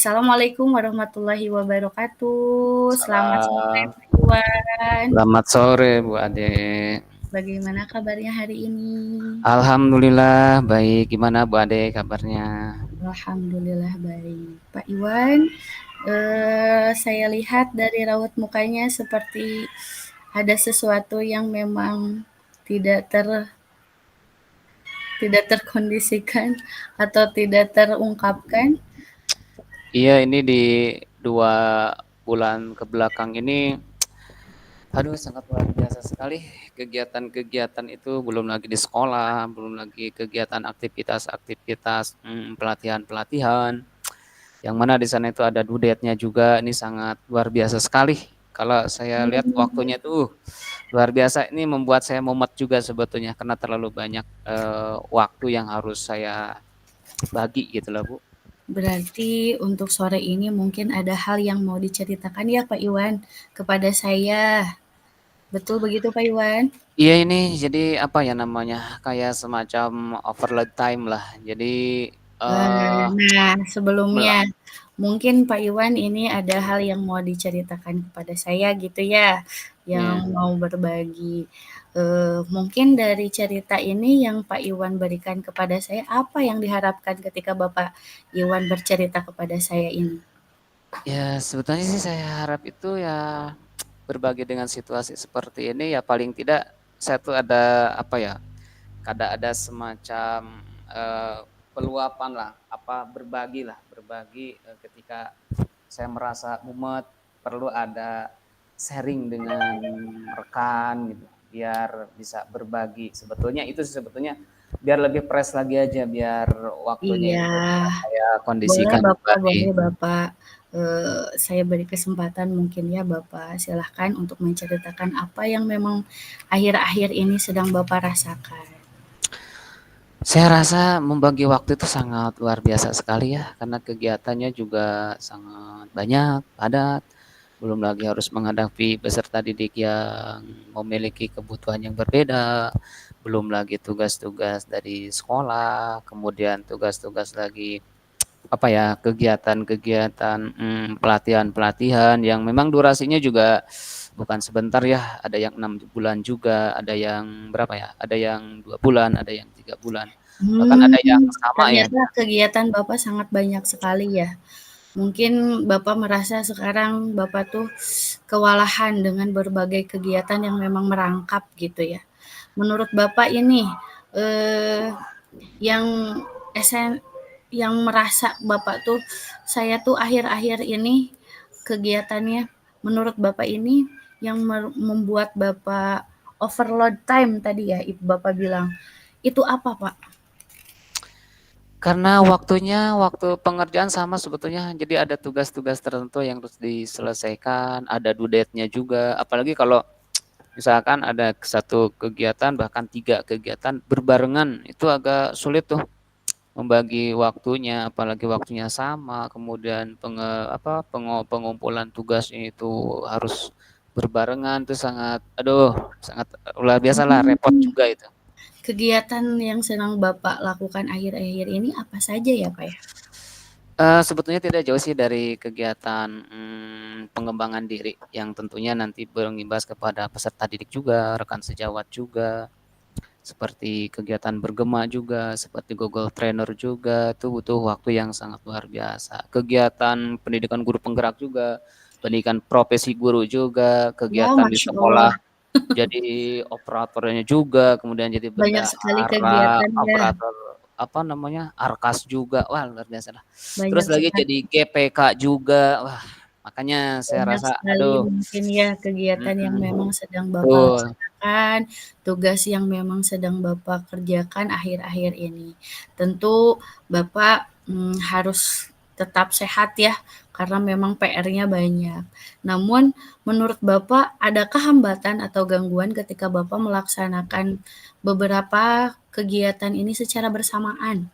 Assalamualaikum warahmatullahi wabarakatuh. Selamat sore Salam. Pak Iwan. Selamat sore Bu Ade. Bagaimana kabarnya hari ini? Alhamdulillah baik. Gimana Bu Ade kabarnya? Alhamdulillah baik. Pak Iwan, saya lihat dari raut mukanya seperti ada sesuatu yang memang tidak ter tidak terkondisikan atau tidak terungkapkan. Iya, ini di 2 bulan ke belakang ini, aduh sangat luar biasa sekali kegiatan-kegiatan itu. Belum lagi di sekolah, belum lagi kegiatan aktivitas-aktivitas pelatihan-pelatihan. Yang mana di sana itu ada dudetnya juga. Ini sangat luar biasa sekali. Kalau saya lihat Hmm, waktunya tuh luar biasa. Ini membuat saya mumet juga sebetulnya karena terlalu banyak waktu yang harus saya bagi gitu loh Bu. Berarti untuk sore ini mungkin ada hal yang mau diceritakan ya Pak Iwan kepada saya. Betul begitu Pak Iwan? Iya, ini jadi apa ya namanya, kayak semacam overload time lah. Jadi eh Nah, sebelumnya mela- mungkin Pak Iwan ini ada hal yang mau diceritakan kepada saya gitu ya, yang ya, mau berbagi. Mungkin dari cerita ini yang Pak Iwan berikan kepada saya, apa yang diharapkan ketika Bapak Iwan bercerita kepada saya ini? ya sebetulnya sih saya harap itu ya berbagi dengan situasi seperti ini ya paling tidak saya tuh ada apa ya, ada semacam eh, peluapan lah, apa berbagi ketika saya merasa mumet, perlu ada sharing dengan rekan gitu biar bisa berbagi. Sebetulnya itu sebetulnya biar lebih fresh lagi aja, biar waktunya Iya, itu bisa saya boleh kondisikan Bapak, kembali. boleh Bapak. Saya beri kesempatan mungkin ya Bapak, silahkan untuk menceritakan apa yang memang akhir-akhir ini sedang Bapak rasakan. Saya rasa membagi waktu itu sangat luar biasa sekali ya, karena kegiatannya juga sangat banyak, padat. Belum lagi harus menghadapi peserta didik yang memiliki kebutuhan yang berbeda, belum lagi tugas-tugas dari sekolah, kemudian tugas-tugas lagi apa ya, kegiatan-kegiatan pelatihan-pelatihan yang memang durasinya juga bukan sebentar ya, ada yang 6 bulan juga, ada yang berapa ya, ada yang 2 bulan, ada yang 3 bulan, bahkan ada yang sama ya. Ternyata kegiatan Bapak sangat banyak sekali ya. Mungkin Bapak merasa sekarang Bapak tuh kewalahan dengan berbagai kegiatan yang memang merangkap gitu ya. Menurut Bapak ini, eee, yang esen yang merasa Bapak tuh, saya tuh akhir-akhir ini kegiatannya menurut Bapak ini yang membuat Bapak overload time tadi ya Bapak bilang, itu apa Pak? Karena waktu pengerjaan sama sebetulnya, jadi ada tugas-tugas tertentu yang harus diselesaikan, ada due date-nya juga, apalagi kalau misalkan ada satu kegiatan bahkan 3 kegiatan berbarengan, itu agak sulit tuh membagi waktunya, apalagi waktunya sama, kemudian pengumpulan tugasnya itu harus berbarengan, itu sangat, aduh, sangat luar biasa lah, repot Mmm. juga itu. Kegiatan yang sedang Bapak lakukan akhir-akhir ini apa saja ya, Pak, ya? Sebetulnya tidak jauh sih dari kegiatan pengembangan diri yang tentunya nanti berimbas kepada peserta didik juga, rekan sejawat juga, seperti kegiatan bergema juga, seperti Google Trainer juga, itu butuh waktu yang sangat luar biasa. Kegiatan pendidikan guru penggerak juga, pendidikan profesi guru juga, Wow, kegiatan di masya Allah, sekolah jadi operatornya juga, kemudian jadi banyak sekali bendahara, kegiatannya, operator apa namanya, Arkas juga, wah luar biasa lah. Terus banyak lagi sekali jadi GPK juga, wah makanya saya banyak rasa, sekali aduh, mungkin ya kegiatan yang mhm, memang sedang Bapak betul. laksanakan, tugas yang memang sedang Bapak kerjakan akhir-akhir ini. Tentu Bapak, harus tetap sehat ya, karena memang PR-nya banyak. Namun menurut Bapak, adakah hambatan atau gangguan ketika Bapak melaksanakan beberapa kegiatan ini secara bersamaan?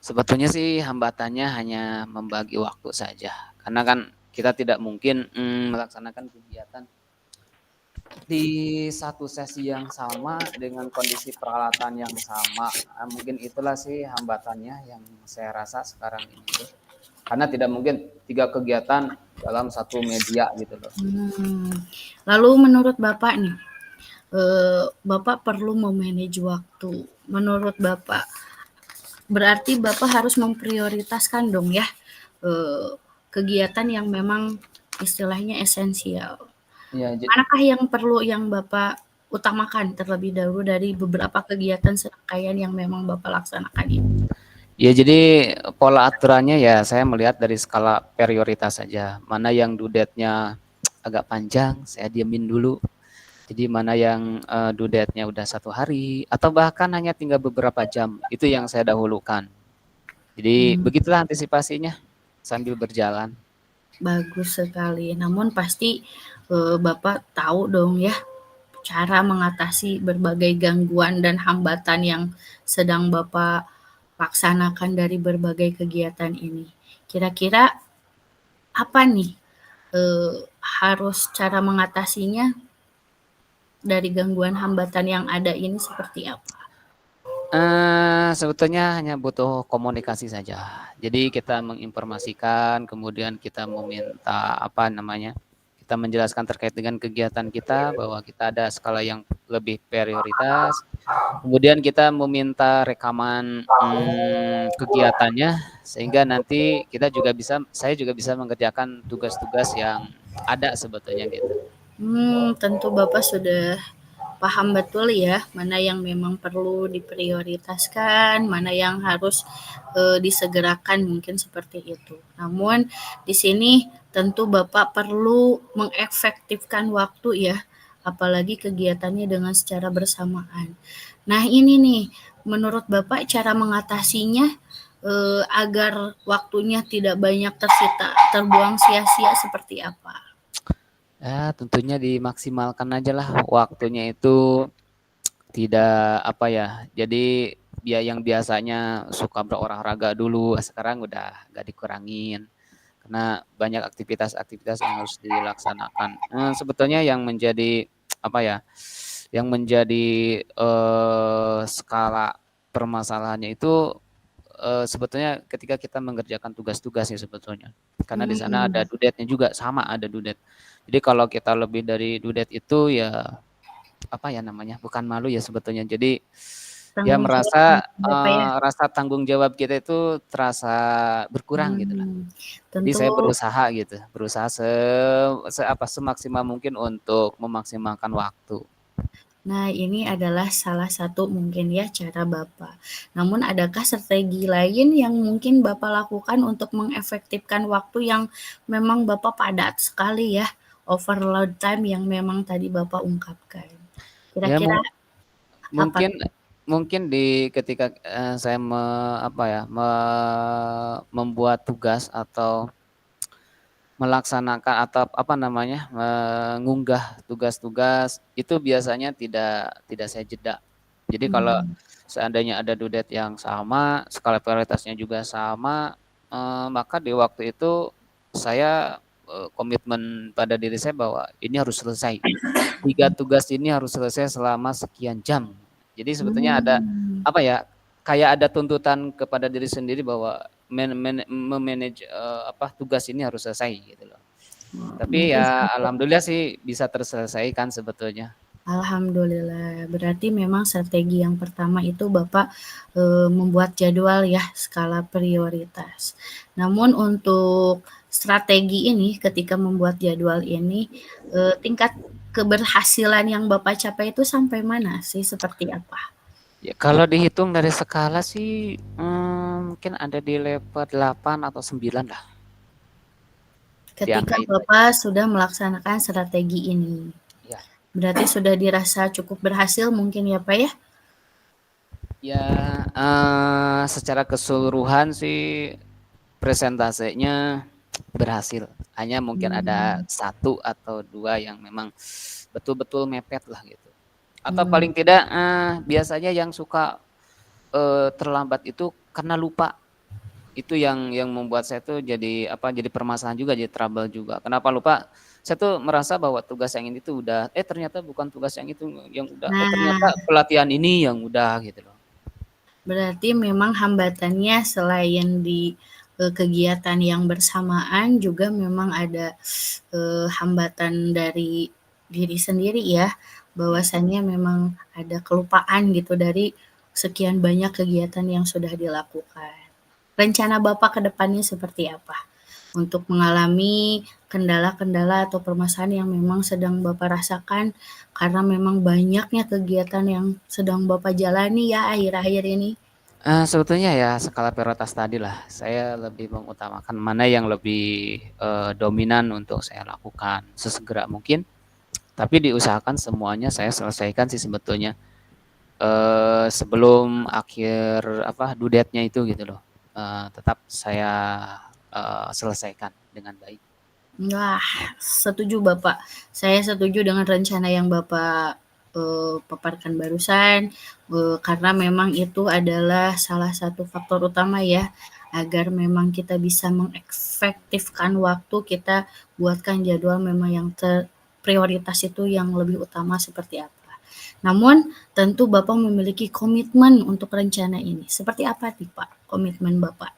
Sebetulnya sih hambatannya hanya membagi waktu saja, karena kan kita tidak mungkin melaksanakan kegiatan di satu sesi yang sama dengan kondisi peralatan yang sama. Mungkin itulah sih hambatannya yang saya rasa sekarang ini tuh. Karena tidak mungkin 3 kegiatan dalam satu media gitu loh. Lalu menurut Bapak nih, Bapak perlu memanage waktu. Menurut Bapak, berarti Bapak harus memprioritaskan dong ya, kegiatan yang memang istilahnya esensial. Iya, Manakah yang perlu yang Bapak utamakan terlebih dahulu dari beberapa kegiatan serangkaian yang memang Bapak laksanakan ini? ya jadi pola aturannya ya saya melihat dari skala prioritas saja. Mana yang due date-nya agak panjang, saya diemin dulu. Jadi mana yang due date-nya udah 1 hari atau bahkan hanya tinggal beberapa jam, itu yang saya dahulukan. Jadi Hmm, begitulah antisipasinya sambil berjalan. bagus sekali. Namun pasti Bapak tahu dong ya cara mengatasi berbagai gangguan dan hambatan yang sedang Bapak laksanakan dari berbagai kegiatan ini. Kira-kira apa nih harus cara mengatasinya dari gangguan hambatan yang ada ini seperti apa? Sebetulnya hanya butuh komunikasi saja. Jadi kita menginformasikan, kemudian kita meminta apa namanya, kita menjelaskan terkait dengan kegiatan kita bahwa kita ada skala yang lebih prioritas. Kemudian kita meminta rekaman kegiatannya sehingga nanti saya juga bisa mengerjakan tugas-tugas yang ada sebetulnya gitu. Tentu Bapak sudah paham betul ya, mana yang memang perlu diprioritaskan, mana yang harus disegerakan mungkin seperti itu. Namun di sini tentu Bapak perlu mengefektifkan waktu ya, apalagi kegiatannya dengan secara bersamaan. Nah ini nih, menurut Bapak cara mengatasinya agar waktunya tidak banyak tersita, terbuang sia-sia seperti apa? Ya, tentunya dimaksimalkan aja lah waktunya itu tidak apa ya. Jadi yang biasanya suka berolahraga dulu, sekarang udah gak dikurangin karena banyak aktivitas-aktivitas yang harus dilaksanakan. Sebetulnya yang menjadi apa ya? Yang menjadi skala permasalahannya itu sebetulnya ketika kita mengerjakan tugas-tugas ya sebetulnya. Karena di sana ada Hmm, due date-nya juga sama ada due date. Jadi kalau kita lebih dari due date itu ya apa ya namanya? Bukan malu ya sebetulnya. Jadi ya tanggung jawab merasa Bapak ya. rasa tanggung jawab kita itu terasa berkurang gitu lah. Hmm, Jadi tentu. saya berusaha gitu, berusaha semaksimal mungkin untuk memaksimalkan waktu. Nah, ini adalah salah satu mungkin ya cara Bapak. Namun adakah strategi lain yang mungkin Bapak lakukan untuk mengefektifkan waktu yang memang Bapak padat sekali ya, overload time yang memang tadi Bapak ungkapkan? Ya Kira-kira apa mungkin tuh? mungkin ketika saya apa ya, membuat tugas atau melaksanakan atau apa namanya, mengunggah tugas-tugas itu biasanya tidak saya jeda. Jadi kalau Hmm, seandainya ada due date yang sama, skala prioritasnya juga sama, maka di waktu itu saya komitmen pada diri saya bahwa ini harus selesai. 3 tugas ini harus selesai selama sekian jam. Jadi sebetulnya ada hmm, apa ya, kayak ada tuntutan kepada diri sendiri bahwa memanage apa tugas ini harus selesai gitu loh. Tapi mungkin ya sampai. alhamdulillah sih bisa terselesaikan sebetulnya. Alhamdulillah, berarti memang strategi yang pertama itu Bapak, membuat jadwal ya, skala prioritas. Namun untuk strategi ini ketika membuat jadwal ini, tingkat keberhasilan yang Bapak capai itu sampai mana sih, seperti apa? Ya kalau dihitung dari skala sih mungkin ada di level 8 atau 9 lah di Ketika angka itu. Bapak sudah melaksanakan strategi ini, Ya, berarti sudah dirasa cukup berhasil mungkin ya, Pak, ya? ya secara keseluruhan sih presentasenya berhasil. Hanya mungkin ada Mmm, 1 atau 2 yang memang betul-betul mepet lah gitu. Atau mmm, paling tidak biasanya yang suka terlambat itu karena lupa. Itu yang membuat saya tuh jadi apa, jadi permasalahan juga, jadi trouble juga. Kenapa lupa? Saya tuh merasa bahwa tugas yang ini tuh udah, ternyata bukan tugas yang itu yang udah, ternyata nah, pelatihan ini yang udah gitu loh. berarti memang hambatannya selain di kegiatan yang bersamaan juga memang ada, hambatan dari diri sendiri ya, bahwasanya memang ada kelupaan gitu dari sekian banyak kegiatan yang sudah dilakukan. Rencana Bapak ke depannya seperti apa? Untuk mengalami kendala-kendala atau permasalahan yang memang sedang Bapak rasakan karena memang banyaknya kegiatan yang sedang Bapak jalani ya akhir-akhir ini? Sebetulnya ya skala prioritas tadilah, saya lebih mengutamakan mana yang lebih, dominan untuk saya lakukan sesegera mungkin, tapi diusahakan semuanya saya selesaikan sih sebetulnya, sebelum akhir apa, due date-nya itu gitu loh, tetap saya, selesaikan dengan baik. Wah, setuju Bapak. Saya setuju dengan rencana yang Bapak, paparkan barusan, karena memang itu adalah salah satu faktor utama ya, agar memang kita bisa mengefektifkan waktu, kita buatkan jadwal memang yang prioritas itu yang lebih utama seperti apa. Namun tentu Bapak memiliki komitmen untuk rencana ini. Seperti apa nih Pak komitmen Bapak?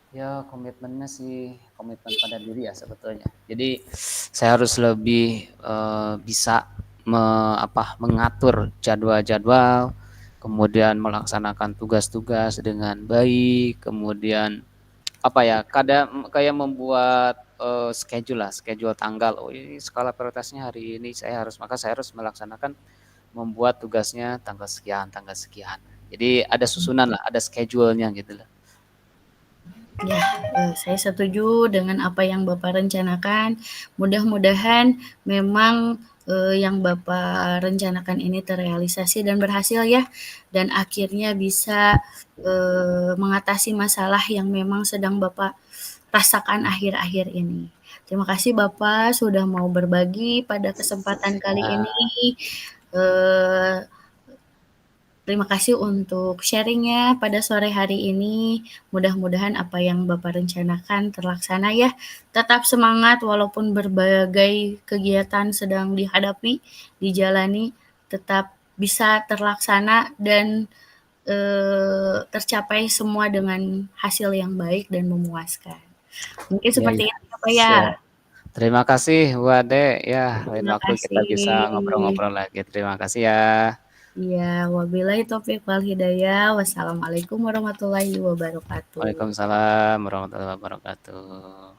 Ya komitmennya sih komitmen pada diri ya sebetulnya. Jadi saya harus lebih, bisa mengatur jadwal-jadwal, kemudian melaksanakan tugas-tugas dengan baik, kemudian apa ya, kadang kayak membuat, schedule lah, schedule tanggal, "Oh ini skala prioritasnya hari ini saya harus melaksanakan membuat tugasnya tanggal sekian tanggal sekian." Jadi ada susunan lah, ada schedule-nya gitu loh. Ya, saya setuju dengan apa yang Bapak rencanakan. Mudah-mudahan memang, yang Bapak rencanakan ini terrealisasi dan berhasil ya, dan akhirnya bisa, mengatasi masalah yang memang sedang Bapak rasakan akhir-akhir ini. Terima kasih Bapak sudah mau berbagi pada kesempatan kali Ya, ini, eee terima kasih untuk sharing-nya pada sore hari ini. Mudah-mudahan apa yang Bapak rencanakan terlaksana ya. Tetap semangat walaupun berbagai kegiatan sedang dihadapi, dijalani, tetap bisa terlaksana dan, tercapai semua dengan hasil yang baik dan memuaskan. Mungkin iya seperti iya, itu ya, Pak, ya. siap. Terima kasih Bu Ade, ya lain Terima waktu kita bisa kasih. ngobrol-ngobrol lagi. Terima kasih ya. Iya, wabillahi taufiq wal hidayah. Wassalamualaikum warahmatullahi wabarakatuh. Waalaikumsalam warahmatullahi wabarakatuh.